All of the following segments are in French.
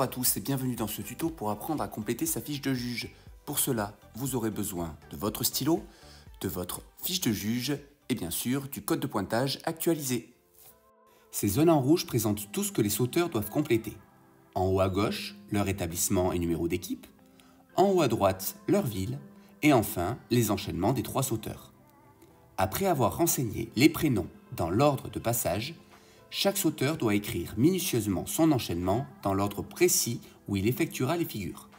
Bonjour à tous et bienvenue dans ce tuto pour apprendre à compléter sa fiche de juge. Pour cela, vous aurez besoin de votre stylo, de votre fiche de juge et bien sûr du code de pointage actualisé. Ces zones en rouge présentent tout ce que les sauteurs doivent compléter. En haut à gauche, leur établissement et numéro d'équipe. En haut à droite, leur ville. Et enfin, les enchaînements des 3 sauteurs. Après avoir renseigné les prénoms dans l'ordre de passage, chaque sauteur doit écrire minutieusement son enchaînement dans l'ordre précis où il effectuera les figures.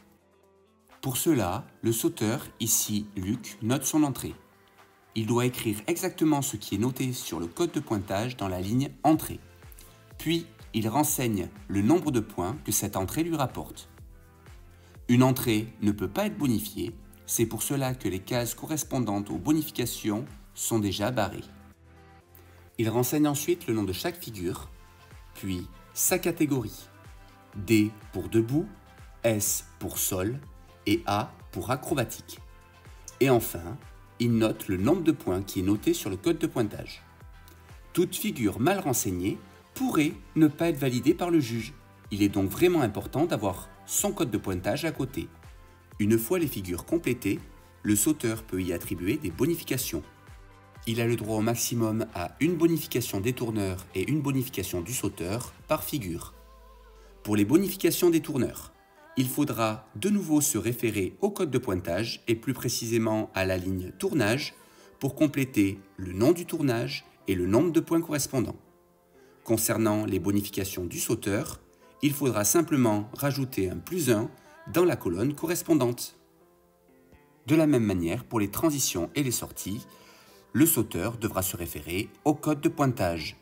Pour cela, le sauteur, ici Luc, note son entrée. Il doit écrire exactement ce qui est noté sur le code de pointage dans la ligne Entrée. Puis, il renseigne le nombre de points que cette entrée lui rapporte. Une entrée ne peut pas être bonifiée, c'est pour cela que les cases correspondantes aux bonifications sont déjà barrées. Il renseigne ensuite le nom de chaque figure, puis sa catégorie. D pour debout, S pour sol et A pour acrobatique. Et enfin, il note le nombre de points qui est noté sur le code de pointage. Toute figure mal renseignée pourrait ne pas être validée par le juge. Il est donc vraiment important d'avoir son code de pointage à côté. Une fois les figures complétées, le sauteur peut y attribuer des bonifications. Il a le droit au maximum à une bonification des tourneurs et une bonification du sauteur par figure. Pour les bonifications des tourneurs, il faudra de nouveau se référer au code de pointage et plus précisément à la ligne tournage pour compléter le nom du tournage et le nombre de points correspondants. Concernant les bonifications du sauteur, il faudra simplement rajouter un +1 dans la colonne correspondante. De la même manière, pour les transitions et les sorties, le sauteur devra se référer au code de pointage.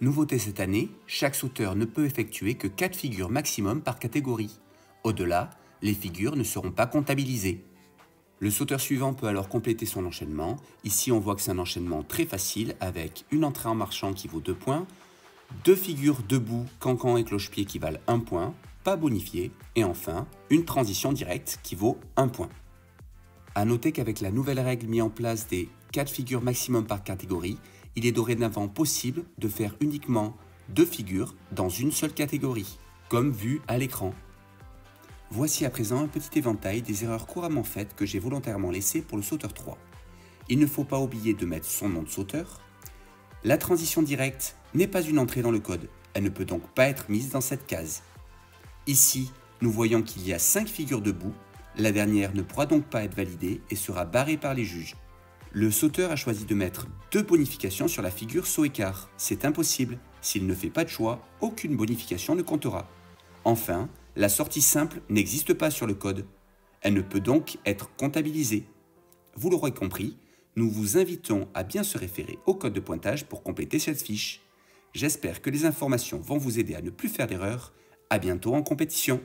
Nouveauté cette année, chaque sauteur ne peut effectuer que 4 figures maximum par catégorie. Au-delà, les figures ne seront pas comptabilisées. Le sauteur suivant peut alors compléter son enchaînement. Ici, on voit que c'est un enchaînement très facile avec une entrée en marchant qui vaut 2 points, 2 figures debout, cancan et cloche-pied qui valent 1 point, pas bonifiées, et enfin, une transition directe qui vaut 1 point. A noter qu'avec la nouvelle règle mise en place des 4 figures maximum par catégorie, il est dorénavant possible de faire uniquement 2 figures dans une seule catégorie, comme vu à l'écran. Voici à présent un petit éventail des erreurs couramment faites que j'ai volontairement laissées pour le sauteur 3. Il ne faut pas oublier de mettre son nom de sauteur. La transition directe n'est pas une entrée dans le code, elle ne peut donc pas être mise dans cette case. Ici, nous voyons qu'il y a 5 figures debout. La dernière ne pourra donc pas être validée et sera barrée par les juges. Le sauteur a choisi de mettre 2 bonifications sur la figure saut écart. C'est impossible. S'il ne fait pas de choix, aucune bonification ne comptera. Enfin, la sortie simple n'existe pas sur le code. Elle ne peut donc être comptabilisée. Vous l'aurez compris, nous vous invitons à bien se référer au code de pointage pour compléter cette fiche. J'espère que les informations vont vous aider à ne plus faire d'erreurs. À bientôt en compétition.